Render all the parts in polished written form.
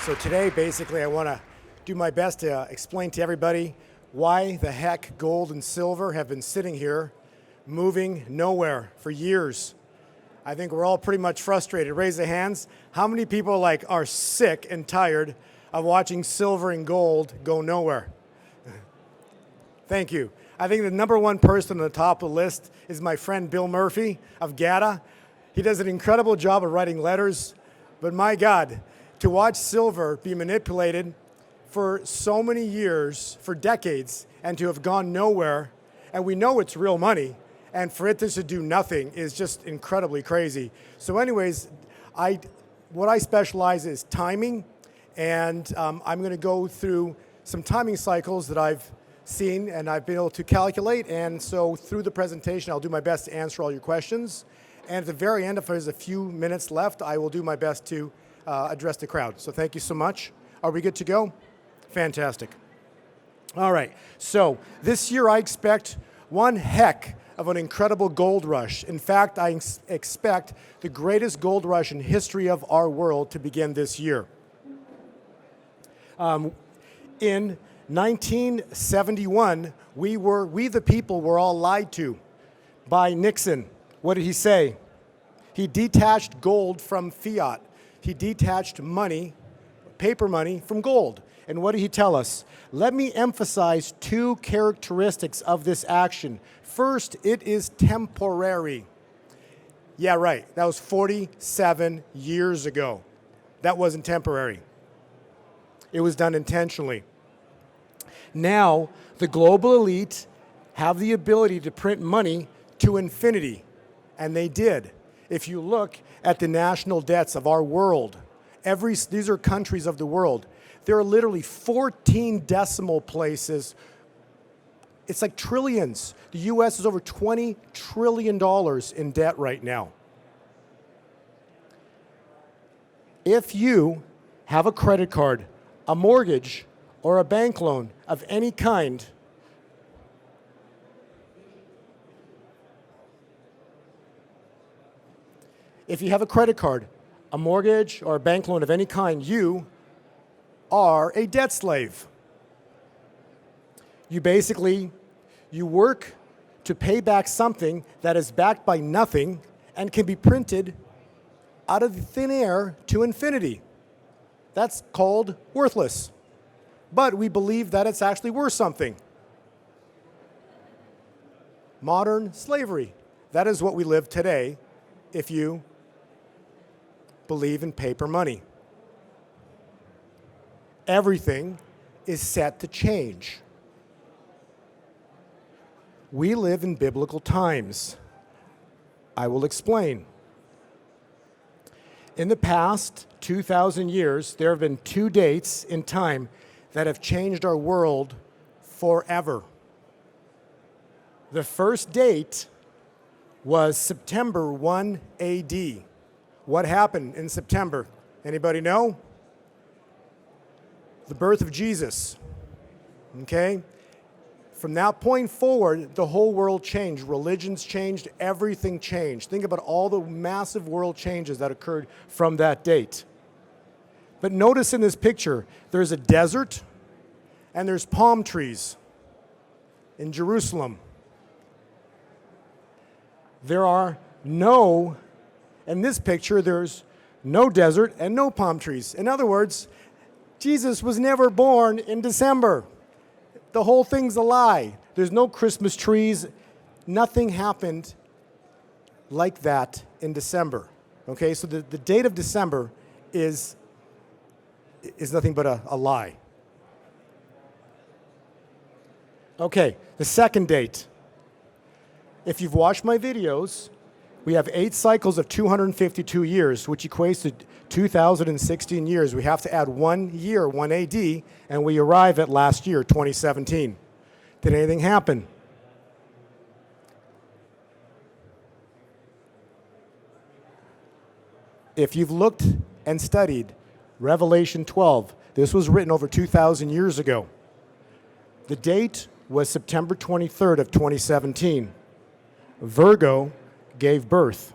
So today, basically, I want to do my best to explain to everybody why the heck gold and silver have been sitting here, moving nowhere for years. I think we're all pretty much frustrated. Raise the hands. How many people are sick and tired of watching silver and gold go nowhere? Thank you. I think the number one person on the top of the list is my friend Bill Murphy of GATA. He does an incredible job of writing letters, but my God, to watch silver be manipulated for so many years, for decades, and to have gone nowhere, and we know it's real money, and for it to do nothing is just incredibly crazy. So anyways, what I specialize is timing, and I'm going to go through some timing cycles that I've seen and I've been able to calculate, and so through the presentation I'll do my best to answer all your questions, and at the very end, if there's a few minutes left, I will do my best to address the crowd. So thank you so much. Are we good to go? Fantastic. All right, so this year I expect one heck of an incredible gold rush. In fact, I expect the greatest gold rush in history of our world to begin this year. In 1971, we the people were all lied to by Nixon. What did he say? He detached gold from fiat. He detached money, paper money, from gold. And what did he tell us? Let me emphasize two characteristics of this action. First, it is temporary. Yeah, right. That was 47 years ago. That wasn't temporary. It was done intentionally. Now, the global elite have the ability to print money to infinity, and they did. If you look at the national debts of our world, these are countries of the world. There are literally 14 decimal places. It's like trillions. The US is over $20 trillion in debt right now. If you have a credit card, a mortgage, or a bank loan of any kind, if you have a credit card, a mortgage, or a bank loan of any kind, you are a debt slave. You work to pay back something that is backed by nothing and can be printed out of thin air to infinity. That's called worthless. But we believe that it's actually worth something. Modern slavery. That is what we live today if you believe in paper money. Everything is set to change. We live in biblical times. I will explain. In the past 2,000 years, there have been two dates in time that have changed our world forever. The first date was September 1 AD. What happened in September? Anybody know? The birth of Jesus. Okay? From that point forward, the whole world changed. Religions changed. Everything changed. Think about all the massive world changes that occurred from that date. But notice in this picture, there's a desert and there's palm trees in Jerusalem. In this picture, there's no desert and no palm trees. In other words, Jesus was never born in December. The whole thing's a lie. There's no Christmas trees. Nothing happened like that in December. Okay, so the date of December is nothing but a lie. Okay, the second date. If you've watched my videos, we have 8 cycles of 252 years, which equates to 2,016 years. We have to add 1 year, 1 AD, and we arrive at last year, 2017. Did anything happen? If you've looked and studied Revelation 12, this was written over 2,000 years ago. The date was September 23rd of 2017. Virgo gave birth.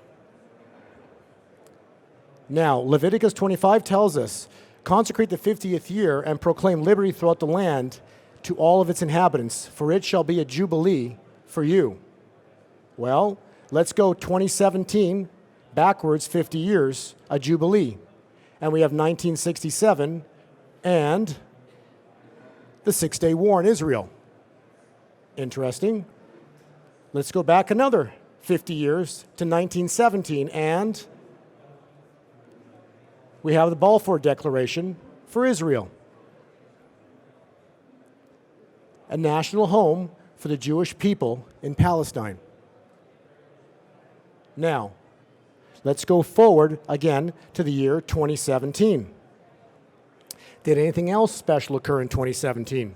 Now, Leviticus 25 tells us Consecrate the 50th year and proclaim liberty throughout the land to all of its inhabitants, for it shall be a jubilee for you. Well, let's go 2017, backwards 50 years, a jubilee. And we have 1967 and the Six-Day War in Israel. Interesting. Let's go back another 50 years to 1917, and we have the Balfour Declaration for Israel, a national home for the Jewish people in Palestine. Now, let's go forward again to the year 2017. Did anything else special occur in 2017?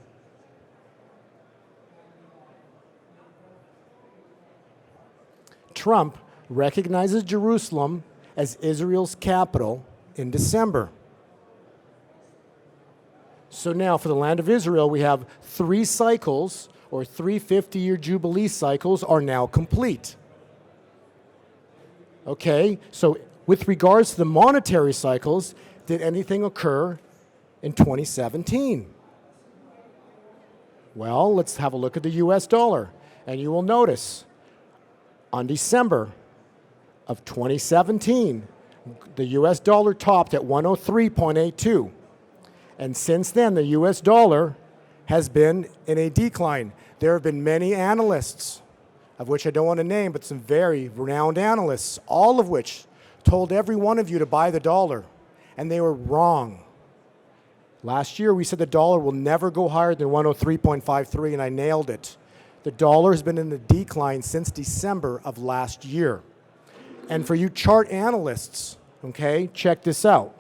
Trump recognizes Jerusalem as Israel's capital in December. So now for the land of Israel, we have 3 cycles, or 3 50-year Jubilee cycles are now complete. Okay, so with regards to the monetary cycles, did anything occur in 2017? Well, let's have a look at the US dollar. And you will notice on December of 2017, the US dollar topped at 103.82. And since then, the US dollar has been in a decline. There have been many analysts, of which I don't want to name, but some very renowned analysts, all of which told every one of you to buy the dollar, and they were wrong. Last year, we said the dollar will never go higher than 103.53, and I nailed it. The dollar has been in the decline since December of last year. And for you chart analysts, okay, check this out.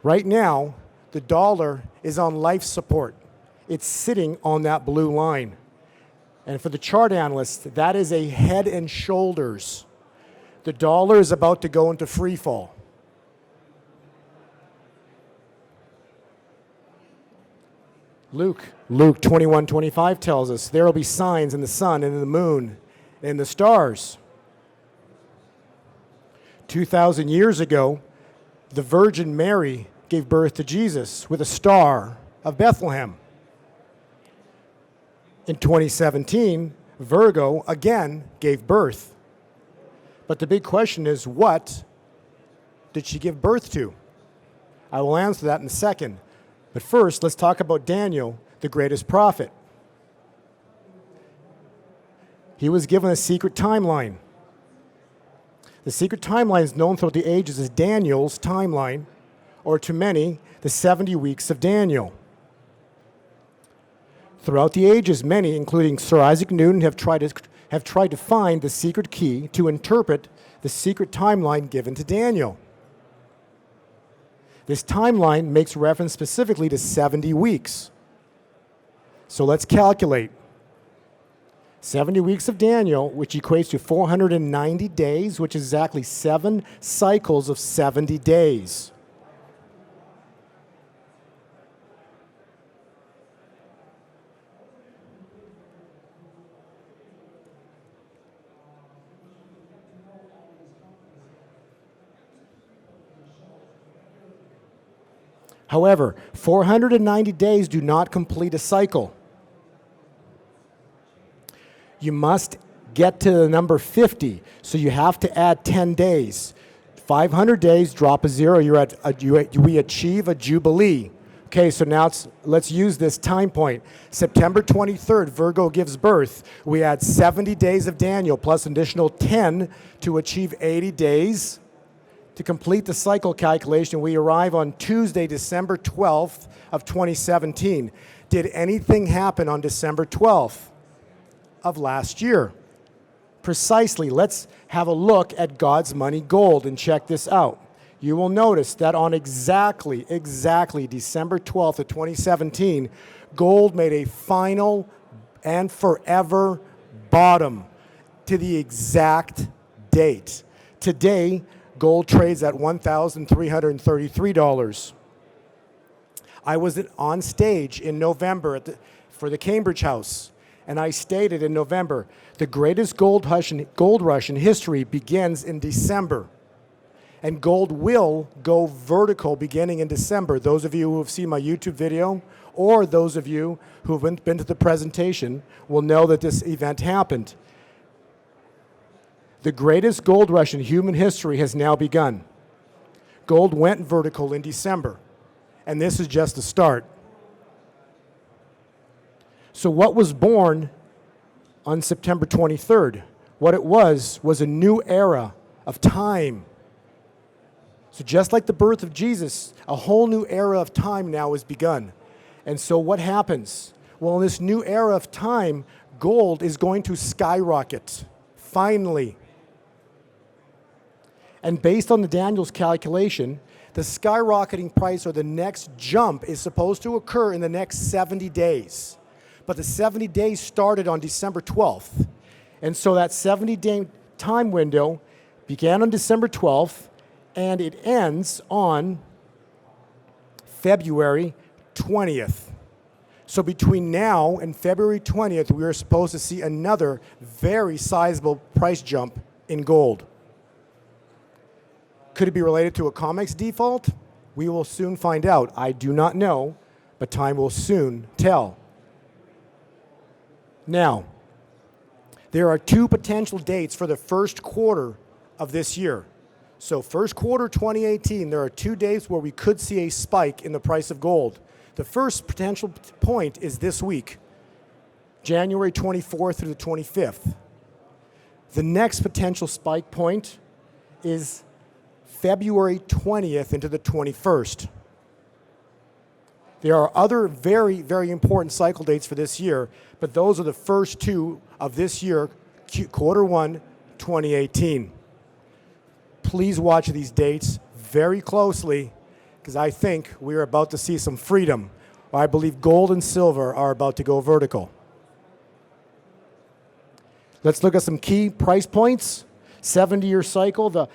Right now, the dollar is on life support. It's sitting on that blue line. And for the chart analysts, that is a head and shoulders. The dollar is about to go into free fall. Luke 21:25 tells us there will be signs in the sun and in the moon and in the stars. 2,000 years ago, the Virgin Mary gave birth to Jesus with a star of Bethlehem. In 2017, Virgo again gave birth. But the big question is, what did she give birth to? I will answer that in a second. But first, let's talk about Daniel, the greatest prophet. He was given a secret timeline. The secret timeline is known throughout the ages as Daniel's timeline, or to many, the 70 weeks of Daniel. Throughout the ages, many, including Sir Isaac Newton, have tried to find the secret key to interpret the secret timeline given to Daniel. This timeline makes reference specifically to 70 weeks. So let's calculate. 70 weeks of Daniel, which equates to 490 days, which is exactly 7 cycles of 70 days. However, 490 days do not complete a cycle. You must get to the number 50, so you have to add 10 days. 500 days, drop a zero, we achieve a jubilee. Okay, so now let's use this time point. September 23rd, Virgo gives birth. We add 70 days of Daniel plus an additional 10 to achieve 80 days. To complete the cycle calculation, we arrive on Tuesday, December 12th of 2017. Did anything happen on December 12th of last year? Precisely. Let's have a look at God's money gold and check this out. You will notice that on exactly December 12th of 2017, gold made a final and forever bottom to the exact date. Today, gold trades at $1,333. I was on stage in November for the Cambridge House, and I stated in November, the greatest gold rush in history begins in December. And gold will go vertical beginning in December. Those of you who have seen my YouTube video, or those of you who have been to the presentation, will know that this event happened. The greatest gold rush in human history has now begun. Gold went vertical in December, and this is just the start. So what was born on September 23rd? What it was a new era of time. So just like the birth of Jesus, a whole new era of time now has begun. And so what happens? Well, in this new era of time, gold is going to skyrocket, finally. And based on the Daniels calculation, the skyrocketing price or the next jump is supposed to occur in the next 70 days. But the 70 days started on December 12th. And so that 70-day time window began on December 12th, and it ends on February 20th. So between now and February 20th, we are supposed to see another very sizable price jump in gold. Could it be related to a COMEX default? We will soon find out. I do not know, but time will soon tell. Now, there are two potential dates for the first quarter of this year. So first quarter 2018, there are 2 days where we could see a spike in the price of gold. The first potential point is this week, January 24th through the 25th. The next potential spike point is February 20th into the 21st. There are other very, very important cycle dates for this year, but those are the first two of this year, quarter 1, 2018. Please watch these dates very closely, because I think we are about to see some freedom. I believe gold and silver are about to go vertical. Let's look at some key price points. 70-year cycle, the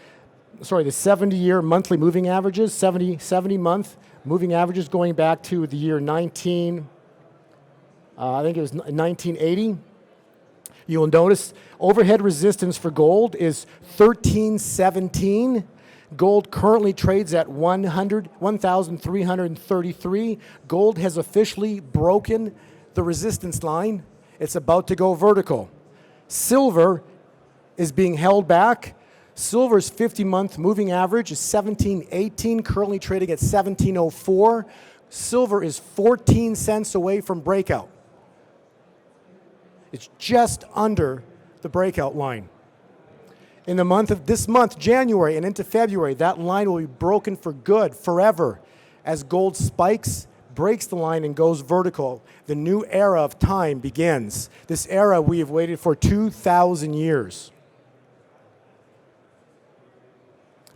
70-year monthly moving averages, 70-month moving averages going back to the year 1980. You will notice overhead resistance for gold is 1317. Gold currently trades at 1,333. Gold has officially broken the resistance line. It's about to go vertical. Silver is being held back. Silver's 50-month moving average is 1718, currently trading at 1704. Silver is 14 cents away from breakout. It's just under the breakout line. In this month, January and into February, that line will be broken for good, forever. As gold spikes, breaks the line, and goes vertical, the new era of time begins. This era we have waited for 2,000 years.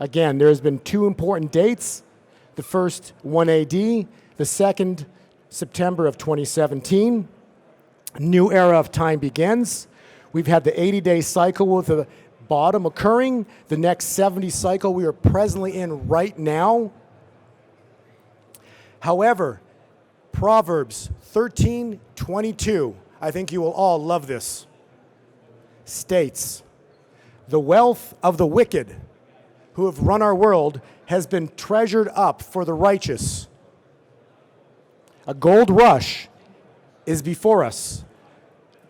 Again, there has been two important dates. The first, 1 AD, the second, September of 2017. New era of time begins. We've had the 80-day cycle with the bottom occurring. The next 70 cycle we are presently in right now. However, Proverbs 13:22, I think you will all love this, states, "The wealth of the wicked who have run our world has been treasured up for the righteous." A gold rush is before us.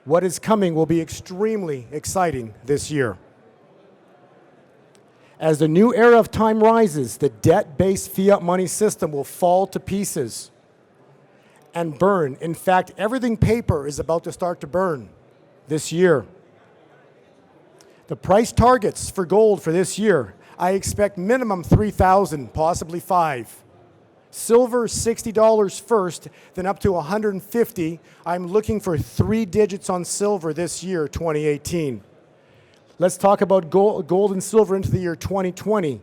What is coming will be extremely exciting this year. As the new era of time rises, the debt-based fiat money system will fall to pieces and burn. In fact, everything paper is about to start to burn this year. The price targets for gold for this year, I expect minimum 3,000, possibly 5. Silver, $60 first, then up to $150. I'm looking for 3 digits on silver this year, 2018. Let's talk about gold and silver into the year 2020.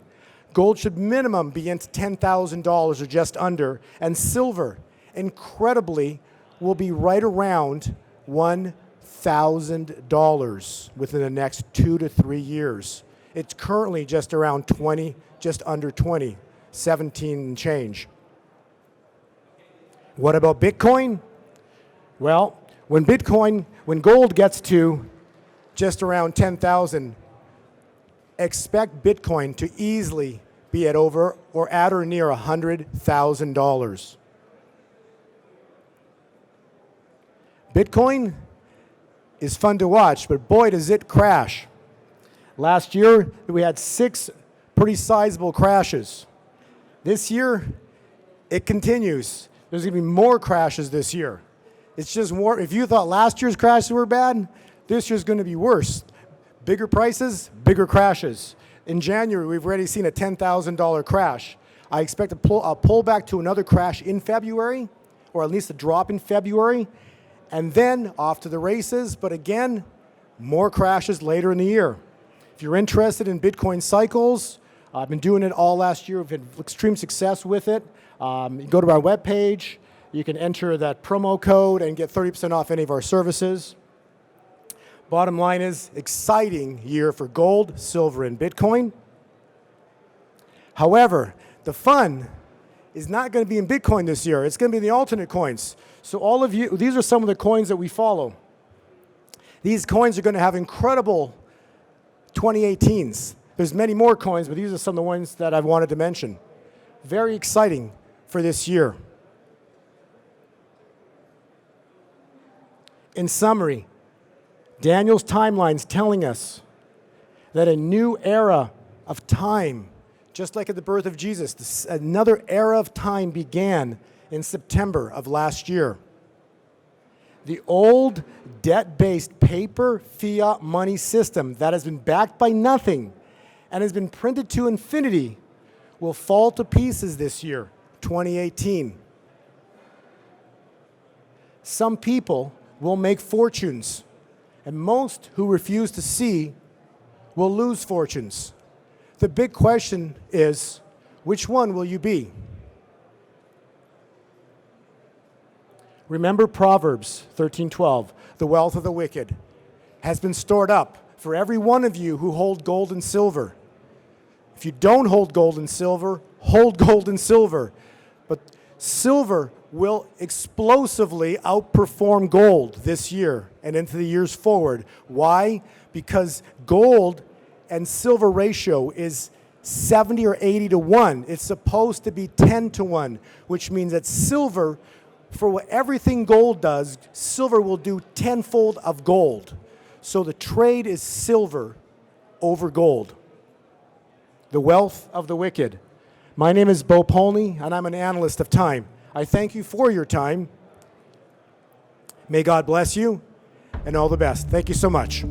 Gold should minimum be into $10,000 or just under, and silver, incredibly, will be right around $1,000 within the next 2 to 3 years. It's currently just around 20, just under 20, 17 and change. What about Bitcoin? Well, when gold gets to just around 10,000, expect Bitcoin to easily be at over or at or near $100,000. Bitcoin is fun to watch, but boy, does it crash. Last year, we had 6 pretty sizable crashes. This year, it continues. There's going to be more crashes this year. It's just more. If you thought last year's crashes were bad, this year's going to be worse. Bigger prices, bigger crashes. In January, we've already seen a $10,000 crash. I expect a pullback to another crash in February, or at least a drop in February, and then off to the races, but again, more crashes later in the year. If you're interested in Bitcoin cycles, I've been doing it all last year. We've had extreme success with it. You go to our webpage, you can enter that promo code and get 30% off any of our services. Bottom line is, exciting year for gold, silver, and Bitcoin. However, the fun is not going to be in Bitcoin this year. It's going to be in the alternate coins. So all of you, these are some of the coins that we follow. These coins are going to have incredible 2018s. There's many more coins, but these are some of the ones that I've wanted to mention. Very exciting for this year. In summary, Daniel's timeline's telling us that a new era of time, just like at the birth of Jesus, another era of time began in September of last year. The old debt-based paper fiat money system that has been backed by nothing and has been printed to infinity will fall to pieces this year, 2018. Some people will make fortunes, and most who refuse to see will lose fortunes. The big question is, which one will you be? Remember Proverbs 13:12, the wealth of the wicked has been stored up for every one of you who hold gold and silver. If you don't hold gold and silver, hold gold and silver. But silver will explosively outperform gold this year and into the years forward. Why? Because gold and silver ratio is 70 or 80 to 1. It's supposed to be 10 to 1, which means that silver, for everything gold does, silver will do tenfold of gold. So the trade is silver over gold. The wealth of the wicked. My name is Bo Polny, and I'm an analyst of time. I thank you for your time. May God bless you, and all the best. Thank you so much.